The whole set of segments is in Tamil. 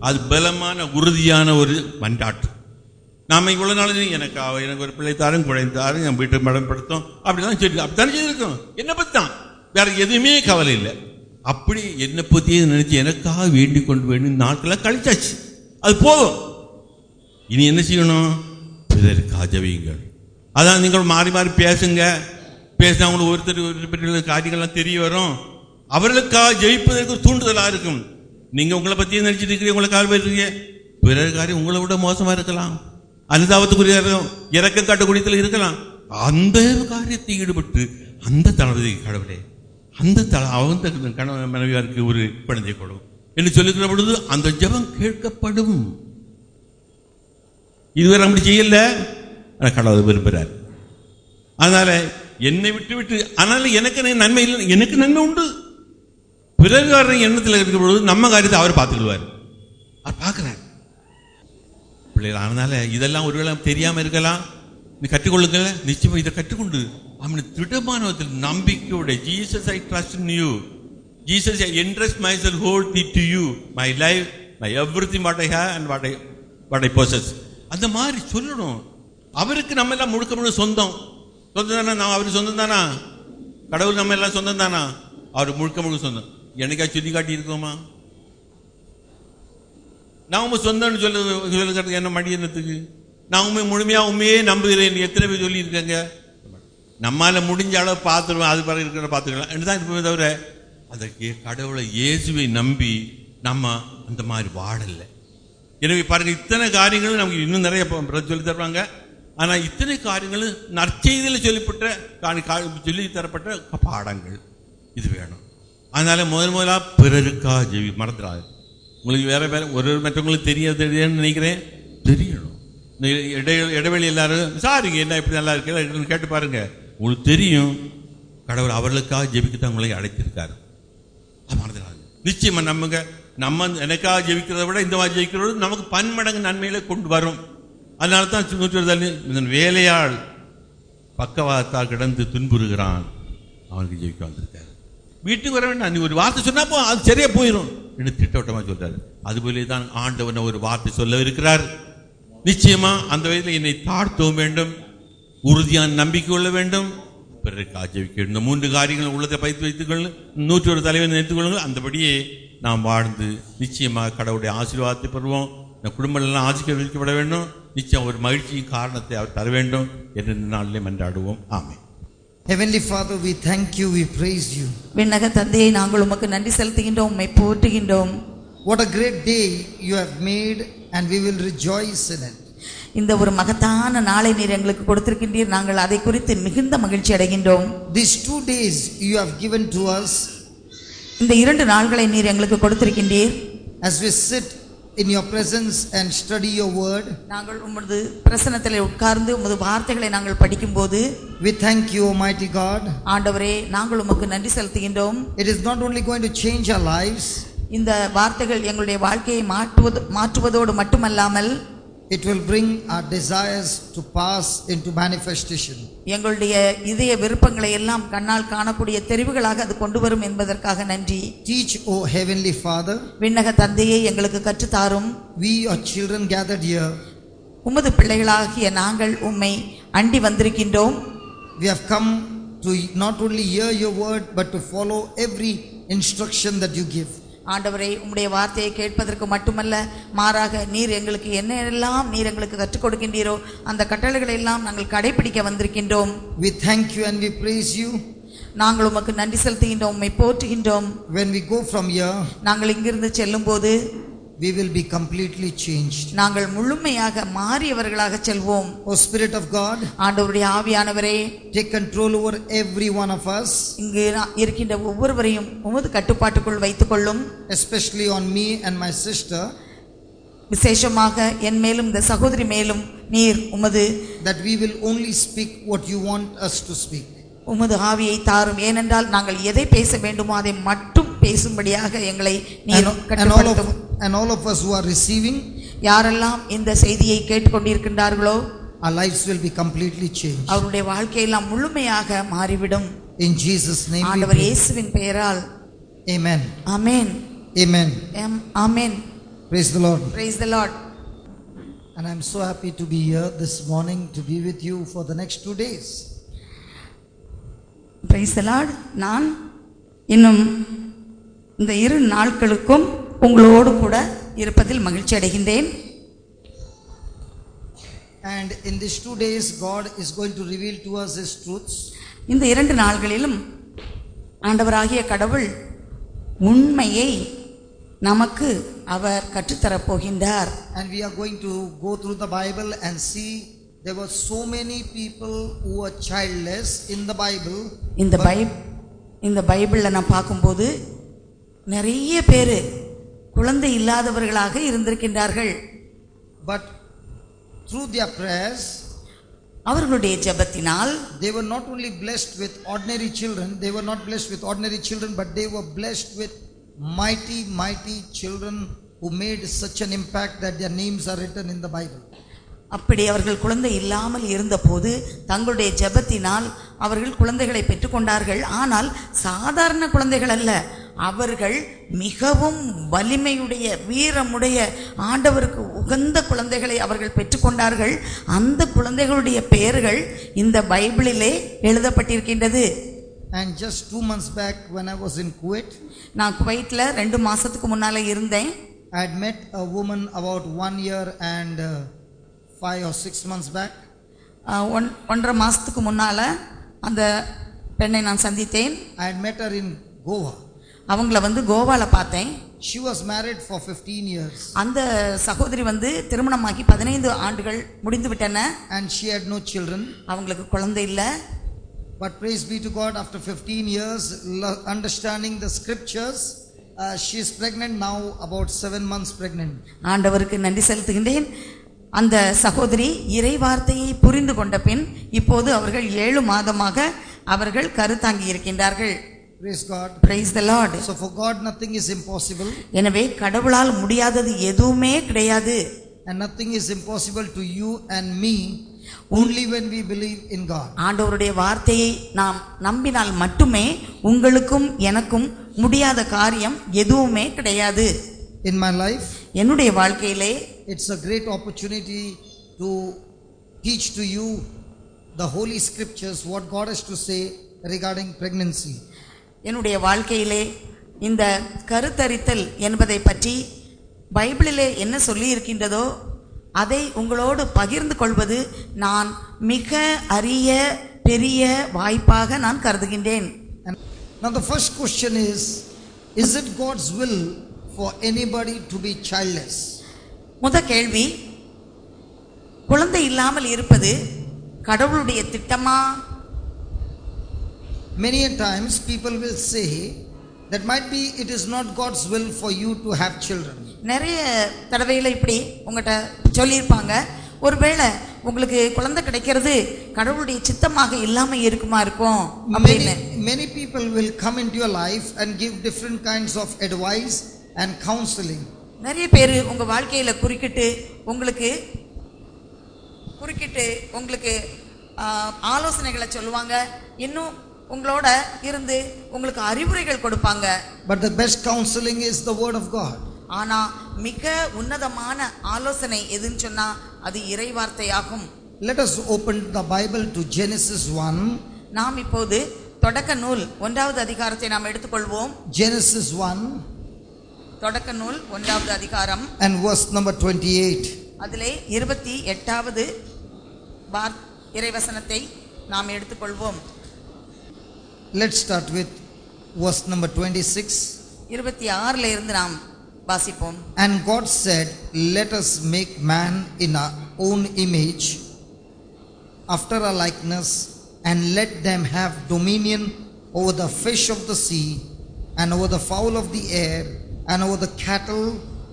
அது பலமான உறுதியான ஒரு மன்றாட்டு. நாம இவ்வளவு நாள் எனக்கு ஒரு பிள்ளை தாரும் குழந்தை தாரும் என் வீட்டை மேம்படுத்தும் அப்படிதான் சொல்லி அப்படித்தானே செய்திருக்கோம். என்னை பத்தி தான், வேற எதுவுமே கவலை இல்லை. அப்படி என்னை பத்தியே நினைச்சு எனக்காக வேண்டிக் கொண்டு வேண்டிய நாட்களாக கழிச்சாச்சு. அது போதும். இனி என்ன செய்யணும்? பிறருக்காக ஜெபியுங்கள். அதான் நீங்கள் மாறி மாறி பேசுங்க. பேசினா அவங்களுக்கு ஒருத்தர் காரியங்கள்லாம் தெரிய வரும். அவர்களுக்காக ஜெயிப்பதற்கு தூண்டுதலா இருக்கும். நீங்க உங்களை பத்தியே நினைச்சிட்டு இருக்கிறீங்க, உங்களை கால் போயிருக்கீங்க. பிறர் காரியம் உங்களை விட மோசமா இருக்கலாம், அனுதாபத்துக்குரிய இறக்க காட்டக்கூடியத்தில் இருக்கலாம். அந்த காரியத்தை ஈடுபட்டு அந்த தளபதி கடவுளே அந்த அவங்க கணவன் மனைவியாருக்கு ஒரு குழந்தை கொடுக்கும் என்று சொல்லுகிற பொழுது அந்த ஜெபம் கேட்கப்படும். இதுவரை அப்படி செய்யல, கடவுள் விரும்புகிறார். அதனால என்னை விட்டு விட்டு ஆனாலும் எனக்கு நன்மை இல்லை, எனக்கு நன்மை உண்டு. பிறகு எண்ணத்தில் இருக்கிற பொழுது நம்ம காரியத்தை அவர் பார்த்துக்குவார். அவர் பார்க்கிறார் பிள்ளைகள். அதனால இதெல்லாம் ஒருவேளை தெரியாம இருக்கலாம், நீ கற்றுக்கொள்ளுங்க. நிச்சயமா இதை கற்றுக்கொண்டு அவனை திடமானவத்தில் நம்பிக்கையோட Jesus I trust in you, Jesus I entrust my self hold it to you, my life, my everything what I have and what I possess. அந்த மாதிரி சொல்லணும். அவருக்கு நம்ம எல்லாம் முழுக்க முழு சொந்தம். சொந்தம் தானா? நான் அவருக்கு சொந்தம் தானா? கடவுள் நம்ம எல்லாம் சொந்தம் தானா? அவர் முழுக்க முழு சொந்தம். எனக்கா சொல்லி காட்டி இருக்கோமா? நான் உண்மை சொந்தம்னு சொல்லுறது என்ன மடியனத்துக்கு? நான் உண்மை முழுமையா உண்மையே நம்புகிறேன் எத்தனை பேர் சொல்லி இருக்காங்க? நம்மால முடிஞ்ச அளவு பார்த்துருவோம், அது பிறகு இருக்கிற பார்த்துக்கலாம் என்று தான் இருப்போமே தவிர அதற்கு கடவுளை இயேசுவை நம்பி நம்ம அந்த மாதிரி வாழலை. எனவே பாருங்க, இத்தனை காரியங்களும் நமக்கு இன்னும் நிறைய சொல்லி தருவாங்க. ஆனா இத்தனை காரியங்களும் நற்செய்தியில் சொல்லி தரப்பட்ட பாடங்கள். இது வேணும். அதனால முதலா பிறருக்கா ஜெபி மறந்துடாது. உங்களுக்கு வேற ஒரு மற்றவங்களுக்கு தெரியாதுன்னு நினைக்கிறேன், தெரியணும். இடைவெளி எல்லாரும் சாரிங்க என்ன இப்படி நல்லா இருக்கு கேட்டு பாருங்க, உங்களுக்கு தெரியும் கடவுள் அவர்களுக்காக ஜெபிக்கத்தான் உங்களை அழைத்திருக்காரு. மறந்துடாது. நிச்சயமா நம்ம எனக்காக ஜெபிக்கிறத விட இந்த மாதிரி ஜெயிக்கிறது நமக்கு பன்மடங்கு நன்மையில கொண்டு வரும். அதனால தான் 120 வேலையாள் பக்கவாதத்தால் கிடந்து துன்புறுகிறான், அவனுக்கு ஜெயிக்க வந்திருக்காரு. வீட்டுக்கு வர வேண்டாம், நீ ஒரு வார்த்தை சொன்னா அது சரியா போயிடும் என்று திட்டவட்டமா சொல்றாரு. அதுபோல தான் ஆண்டவன் ஒரு வார்த்தை சொல்ல இருக்கிறார். நிச்சயமா அந்த வயதில் என்னை தாழ்த்தவும் வேண்டும், உறுதியான நம்பிக்கை கொள்ள வேண்டும், பிறருக்கு ஜெபிக்க வேண்டும். இந்த 3 காரியங்கள் உள்ளதை பயிற்சி வைத்துக் கொள்ளுங்கள். 101 தலைவன் நினைத்துக் கொள்ளுங்கள். அந்தபடியே நாம் வாழ்ந்து நிச்சயமாக கடவுளுடைய ஆசீர்வாதத்தை பெறுவோம். இந்த குடும்பம் எல்லாம் ஆசீர்வதிக்கப்பட வேண்டும். நிச்சயம் ஒரு மகிழ்ச்சியின் காரணத்தை அவர் தர வேண்டும் என்று நாளிலே மன்றாடுவோம். ஆமென். Heavenly Father, we thank you, we praise you. விண்ணக தந்தையே, நாங்கள் உமக்கு நன்றி செலுத்துகின்றோம், உம்மை போற்றுகின்றோம். What a great day you have made and we will rejoice in it. இந்த ஒரு மகத்தான நாளை நீர் எங்களுக்கு கொடுத்திருக்கின்றீர், நாங்கள் அதை குறித்து மிகுந்த மகிழ்ச்சி அடைகின்றோம். These 2 days you have given to us. இந்த 2 நாட்களை நீர் எங்களுக்கு கொடுத்திருக்கின்றீர். As we sit in your presence and study your word, நாங்கள் உமது பிரசன்னத்திலே உட்கார்ந்து உமது வார்த்தைகளை நாங்கள் படிக்கும்போது we thank you, Almighty God. ஆண்டவரே, நாங்கள் உமக்கு நன்றி செலுத்துகின்றோம். It is not only going to change our lives, இந்த வார்த்தைகள் எங்களுடைய வாழ்க்கையை மாற்றுவதோடு மட்டுமல்லாமல் it will bring our desires to pass into manifestation. எங்களுடைய இதய விருப்பங்களை எல்லாம் கண்ணால் காணக்கூடிய தெரிவுகளாக அது கொண்டு வரும் என்பதற்காக நன்றி. Teach, O Heavenly Father. விண்ணக தந்தையே, எங்களுக்கு கற்றுத்தாரும். We your children gathered here. உமது பிள்ளைகளாகிய நாங்கள் உம்மை அண்டி வந்திருக்கின்றோம். We have come to not only hear your word but to follow every instruction that you give. ஆண்டவரே, உம்முடைய வார்த்தையை கேட்பதற்கு மட்டுமல்ல, மாறாக நீர் எங்களுக்கு என்னெல்லாம் நீர் எங்களுக்கு கற்றுக் கொடுக்கின்றீரோ அந்த கட்டளைகளை எல்லாம் நாங்கள் கடைபிடிக்க வந்திருக்கின்றோம். We thank you and we praise you. நாங்கள் உமக்கு நன்றி செலுத்துகின்றோம், உம்மை போற்றுகின்றோம். When we go from here, நாங்கள் இங்கிருந்து செல்லும் போது we will be completely changed. நாங்கள் முழுமையாக மாறியவர்களாக செல்வோம். O Spirit of God, ஆண்டவருடைய ஆவியானவரே, take control over every one of us. இங்கு இருக்கின்ற ஒவ்வொருவரையும் உமது கட்டுப்பாட்டுக்குள் வைத்துக் கொள்ளும். Especially on me and my sister. விசேஷமாக என் மேலும் இந்த சகோதரி மேலும் நீர் உமது that we will only speak what you want us to speak. உமது ஆவியை தாரும். ஏனென்றால் நாங்கள் எதை பேச வேண்டுமோ அதை மட்டும் பேசும்படியாக எங்களை நீர் கட்டுப்படுத்தும். And all of us who are receiving, யாரெல்லாம் இந்த செய்தியை கேட்டுக்கொண்டிருக்கின்றார்களோ our lives will be completely changed. அவருடைய வாழ்க்கையெல்லாம் முழுமையாக மாறிவிடும். In Jesus name, ஆண்டவர் இயேசுவின் பெயரால் amen. Amen. Amen. Amen. Praise the Lord. Praise the Lord. And I'm so happy to be here this morning to be with you for the next 2 days. Praise the Lord. நான் இன்னும் இந்த 2 நாட்களுக்கும் உங்களோடு கூட இருப்பதில் மகிழ்ச்சி அடைகின்றேன். And in these 2 days God is going to reveal to us His truths. இந்த 2 நாள்களிலும் ஆண்டவராகிய கடவுள் உண்மையை நமக்கு அவர் கற்றுத்தரப் போகின்றார். And we are going to go through the Bible and see there were so many people who were childless in the Bible. இந்த பைபிள்ல நான் பார்க்கும்போது நிறைய பேர் குழந்தை இல்லாதவர்களாக இருந்திருக்கின்றார்கள். But through their prayers, அவர்களுடைய ஜெபத்தினால் they were not only blessed with ordinary children, but they were blessed with mighty children who made such an impact that their names are written in the Bible. அப்படி அவர்கள் குழந்தை இல்லாமல் இருந்தபோது தங்களுடைய ஜெபத்தினால் அவர்கள் குழந்தைகளை பெற்றுக்கொண்டார்கள். ஆனால் சாதாரண குழந்தைகள் அல்ல, அவர்கள் மிகவும் வலிமையுடைய வீரமுடைய ஆண்டவருக்கு உகந்த குழந்தைகளை அவர்கள் பெற்றுக்கொண்டார்கள். அந்த குழந்தைகளுடைய பெயர்கள் இந்த பைபிளிலே எழுதப்பட்டிருக்கின்றது. And just 2 months back when I was in Kuwait, நான் குவைட்ல 2 மாசத்துக்கு முன்னால இருந்தேன். I had met a woman about 1 year and 5 or 6 months back. 1.5 மாசத்துக்கு முன்னால அந்த பெண்ணை நான் சந்தித்தேன். I had met her in Goa. அவங்கள கோவால பார்த்தேன். She was married for 15 years. அந்த சகோதரி திருமணமாகி 15 ஆண்டுகள் முடிந்து விட்டன. And she had no children. அவங்களுக்கு குழந்தை இல்ல. But praise be to God, after 15 years understanding the scriptures, she is pregnant now, about 7 months pregnant. ஆண்டவருக்கு நன்றி செலுத்துகின்றேன். அந்த சகோதரி இறை வார்த்தையை புரிந்து கொண்ட பின் இப்போது அவர்கள் 7 மாதமாக அவர்கள் கருத்தாங்கி இருக்கின்றார்கள். Praise God. Praise the Lord. So for God nothing is impossible. எனவே கடவுளால் முடியாதது எதுவுமே கிடையாது. And nothing is impossible to you and me only when we believe in God. ஆண்டவருடைய வார்த்தையை நாம் நம்பினால் மட்டுமே உங்களுக்கும் எனக்கும் முடியாத காரியம் எதுவுமே கிடையாது. In my life, என்னுடைய வாழ்க்கையிலே it's a great opportunity to teach to you the holy scriptures, what God has to say regarding pregnancy. என்னுடைய வாழ்க்கையிலே இந்த கருத்தரித்தல் என்பதை பற்றி பைபிளிலே என்ன சொல்லி இருக்கின்றதோ அதை உங்களோடு பகிர்ந்து கொள்வது நான் மிக அரிய பெரிய வாய்ப்பாக நான் கருதுகின்றேன். Now the first question is it God's will for anybody to be childless? முதல் கேள்வி, குழந்தை இல்லாமல் இருப்பது கடவுளுடைய திட்டமா? Many times people will say that might be it is not God's will for you to have children. நிறைய தடவையில இப்படி உங்கள்கிட்ட சொல்லியிருப்பாங்க, ஒருவேளை உங்களுக்கு குழந்தை கிடைக்கிறது கடவுளுடைய சித்தமாக இல்லாம இருக்குமா இருக்கும் அப்படின்னு. Many people will come into your life and give different kinds of advice and counseling. நிறைய பேர் உங்க வாழ்க்கையில குறுக்கிட்டு உங்களுக்கு ஆலோசனைகளை சொல்லுவாங்க, இன்னும் உங்களோட இருந்து உங்களுக்கு அறிவுரைகள் கொடுப்பாங்க. But the best counseling is the word of God. ஆனா மிக உன்னதமான ஆலோசனை எதுன்னு சொன்னா அது இறை வார்த்தையாகும். Let us open the Bible to Genesis 1. நாம் இப்போது தொடக்க நூல் 1வது அதிகாரத்தை நாம் எடுத்துக்கொள்வோம். Genesis 1 தொடக்க நூல் 1வது அதிகாரம் and verse number 28. அதிலே 28வது இறைவசனத்தை நாம் எடுத்துக்கொள்வோம். Let's start with verse number 26. 26ல இருந்து நாம் வாசிப்போம். And God said, let us make man in our own image, after our likeness, and let them have dominion over the fish of the sea, and over the fowl of the air, and over the cattle,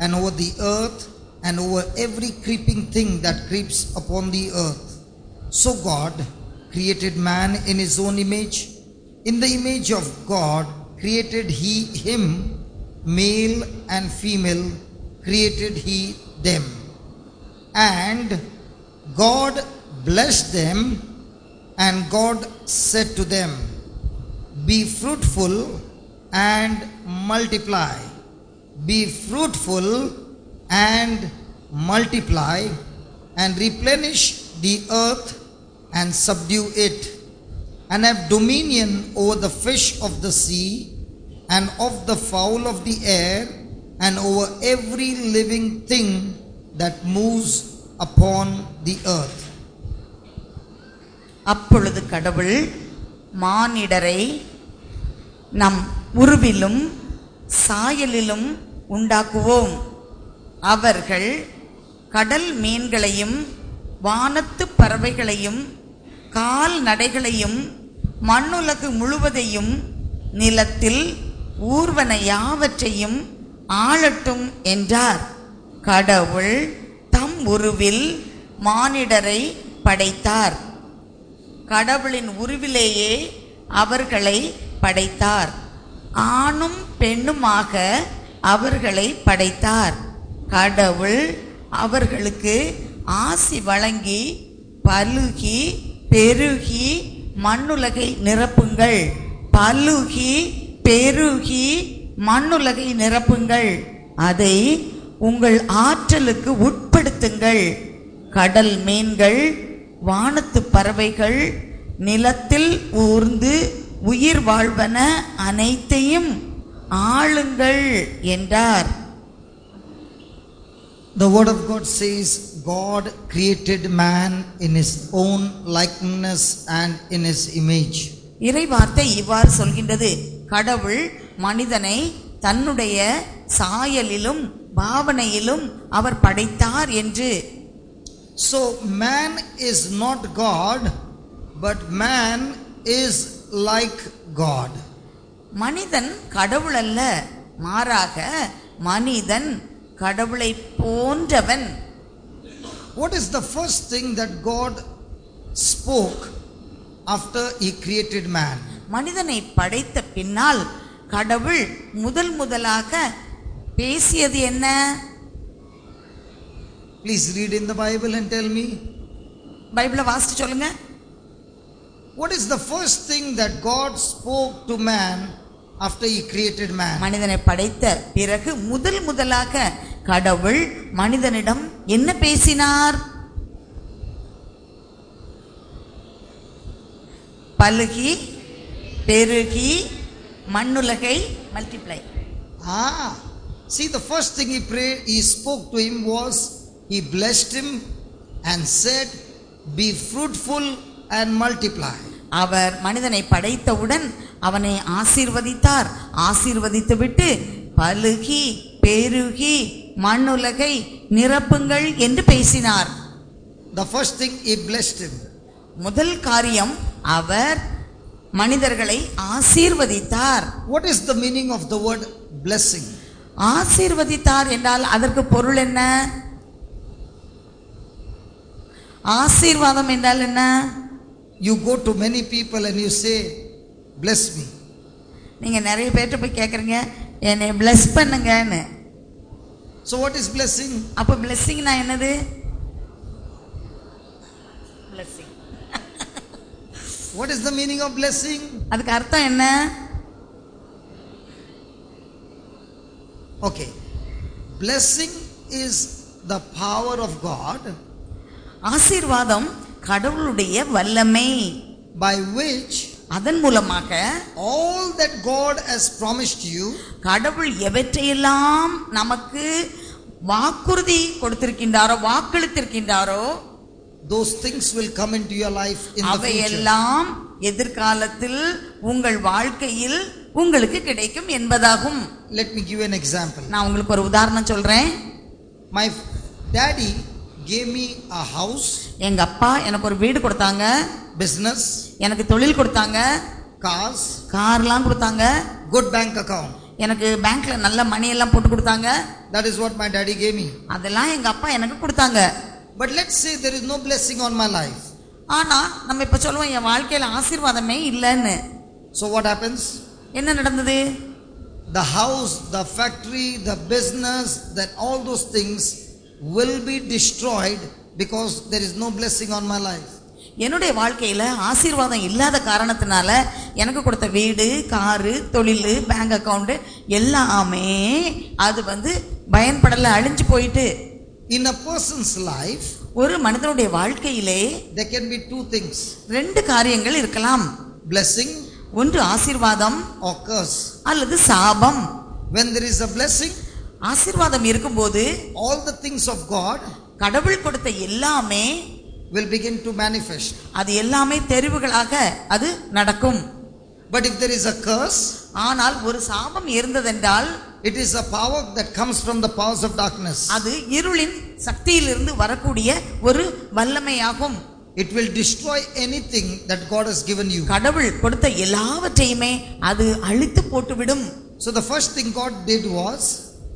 and over the earth, and over every creeping thing that creeps upon the earth. So God created man in his own image. In the image of God created he him, male and female created he them. And God blessed them, and God said to them, be fruitful and multiply, be fruitful and multiply and replenish the earth and subdue it, and have dominion over the fish of the sea and of the fowl of the air and over every living thing that moves upon the earth. அப்பொழுது கடவுள் மானிடரை நம் உருவிலும் சாயலிலும் உண்டாக்குவோம். அவர்கள் கடல் மீன்களையும் வானத்து பறவைகளையும் கால்நடைகளையும் மண்ணுலகு முழுவதையும் நிலத்தில் ஊர்வன யாவற்றையும் ஆளட்டும் என்றார். கடவுள் தம் உருவில் மானிடரை படைத்தார். கடவுளின் உருவிலேயே அவர்களை படைத்தார். ஆணும் பெண்ணுமாக அவர்களை படைத்தார். கடவுள் அவர்களுக்கு ஆசி வழங்கி பலுகி பெருகி மண்ணுலகை நிரப்புங்கள், பலுகி பெருகி மண்ணுலகை நிரப்புங்கள், அதை உங்கள் ஆற்றலுக்கு உட்படுத்துங்கள். கடல் மீன்கள் வானத்து பறவைகள் நிலத்தில் ஊர்ந்து உயிர் வாழ்வன அனைத்தையும் ஆளுங்கள் என்றார். The word of God says God created man in his own likeness and in his image. இறைவார்த்தை இவ்வாறு சொல்கின்றது, கடவுள் மனிதனை தன்னுடைய சாயலிலும் பாவனையிலும் அவர் படைத்தார் என்று. So man is not God, but man is like God. மனிதன் கடவுள் அல்ல, மாறாக மனிதன் கடவுளை போன்றவன். What is the first thing that God spoke after he created man? மனிதனை படைத்த பின்னால் கடவுள் முதலாக பேசியது என்ன? Please read in the Bible and tell me. பைபிளை வாசித்து சொல்லுங்க. What is the first thing that God spoke to man after he created man? மனிதனை படைத்த பிறகு முதலாக கடவுள் மனிதனிடம் என்ன பேசினார்? பலுகி பெருகி மண்ணுலகை multiply. See, the first thing he spoke to him was he blessed him and said, be fruitful and multiply. அவர் மனிதனை படைத்தவுடன் அவனை ஆசீர்வதித்தார். ஆசீர்வதித்து விட்டு பலுகி பெருகி மண்ணுலகை நிரப்புங்கள் என்று பேசினார். The first thing he blessed him. முதல் காரியம் அவர் மனிதர்களை ஆசீர்வதித்தார். What is the meaning of the word blessing? ஆசீர்வதித்தார் என்றால் அதற்கு பொருள் என்ன? ஆசீர்வாதம் என்றால் என்ன? You go to many people and you say, bless me. நீங்க நிறைய பேர்ட்ட போய் கேக்குறீங்க, என்னை bless பண்ணுங்கன்னு. So what is blessing? அப்ப blessingனா என்னது? blessing. What is the meaning of blessing? அதுக்கு அர்த்தம் என்ன? Okay. Blessing is the power of God ஆசீர்வாதம் கடவுளுடைய வல்லமை, by which அதன் மூலமாக all that God has promised you, கடவுள் எவற்றையெல்லாம் நமக்கு வாக்குறுதி கொடுத்திருக்கின்றாரோ வாக்களித்திருக்கின்றாரோ those things will come into your life in the future. அவையெல்லாம் எதிர்காலத்தில் உங்கள் வாழ்க்கையில் உங்களுக்கு கிடைக்கும் என்பதாகும். Let me give you an example. நான் உங்களுக்கு ஒரு உதாரணம் சொல்றேன். My daddy gave me a house, எங்க அப்பா எனக்கு ஒரு வீடு கொடுத்தாங்க, business, எனக்கு தொழில் கொடுத்தாங்க, cars, கார்லாம் கொடுத்தாங்க, good bank account. எனக்கு பேங்க்ல நல்ல மணி எல்லாம் போட்டு கொடுத்தாங்க. That is what my daddy gave me. அதெல்லாம் எங்க அப்பா எனக்கு கொடுத்தாங்க. But let's say there is no blessing on my life. ஆனா நம்ம இப்ப சொல்லுவோம் என் வாழ்க்கையில ஆசீர்வாதமே இல்லைன்னு. So what happens? என்ன நடந்தது? The house, the factory, the business, that all those things will be destroyed because there is no blessing on my life. என்னுடைய வாழ்க்கையில ஆசீர்வாதம் இல்லாத காரணத்தினால எனக்கு கொடுத்த வீடு, காரு, தொழில், பேங்க் அக்கவுண்ட் எல்லாமே அது பயன்படல அழிஞ்சு போயிட்டு. In a person's life, ஒரு மனிதனுடைய வாழ்க்கையிலே there can be two things: ரெண்டு காரியங்கள் இருக்கலாம். blessing ஒன்று ஆசீர்வாதம் or curse. அல்லது சாபம். When there is a blessing, ஆசீர்வாதம் இருக்கும்போது all the things of God கடவுள் கொடுத்த எல்லாமே will begin to manifest. அது எல்லாமே தெரிவுகளாக அது நடக்கும். But if there is a curse, ஆனால் ஒரு சாபம் இருந்ததென்றால் it is a power that comes from the powers of darkness. அது இருளின் சக்தியிலிருந்து வரக்கூடிய ஒரு வல்லமையாகும். It will destroy anything that God has given you. கடவுள் கொடுத்த எல்லாவற்றையுமே அது அழித்து போட்டுவிடும். So the first thing God did was,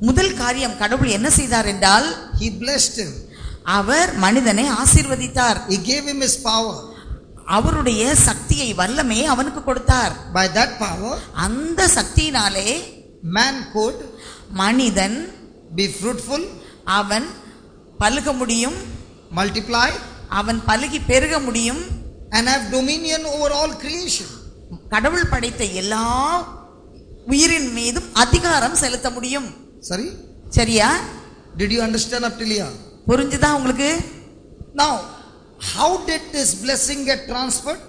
முதல் காரியம் கடவுள் என்ன செய்தார் என்றால், He blessed him. அவர் மனிதனை ஆசீர்வதித்தார். He gave him his power. அவருடைய சக்தியை வல்லமையை அவனுக்கு கொடுத்தார். By that power, அந்த சக்தியினாலே man could மனிதன் be fruitful, அவன் பலுக முடியும், multiply, அவன் பலுகி பெருக முடியும், and have dominion over all creation. கடவுள் படைத்த எல்லா உயிரின் மீதும் அதிகாரம் செலுத்த முடியும். Sorry? சரியா? Did you understand up till here? புரிஞ்சுதா உங்களுக்கு? Now, how did this blessing get transferred?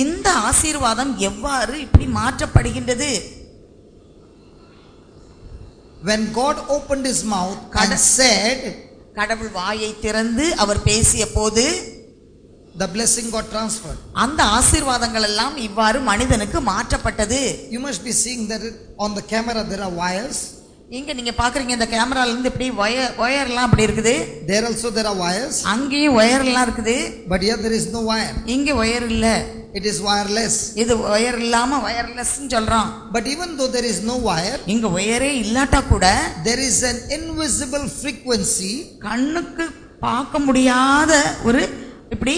இந்த ஆசீர்வாதம் எவ்வாறு இப்படி மாற்றப்படுகின்றது? When God opened his mouth and said, கடவுள் வாயை திறந்து அவர் பேசிய போது the blessing got transferred. அந்த ஆசீர்வாதங்கள் எல்லாம் இவ்வாறு மனிதனுக்கு மாற்றப்பட்டது. You must be seeing that on the camera there are wires. இங்க நீங்க பாக்குறீங்க இந்த கேமரால இருந்து இப்படி ஒயர் எல்லாம் அப்படி இருக்குது. There also there are wires. அங்கேயும் ஒயர் எல்லாம் இருக்குது. But here there is no wire. இங்க ஒயர் இல்ல. It is wireless. இது ஒயர் இல்லாம வயர்லெஸ் சொல்றோம். But even though there is no wire, இங்க ஒயரே இல்லாட்டா கூட there is an invisible frequency கண்ணுக்கு பார்க்க முடியாத ஒரு இப்படி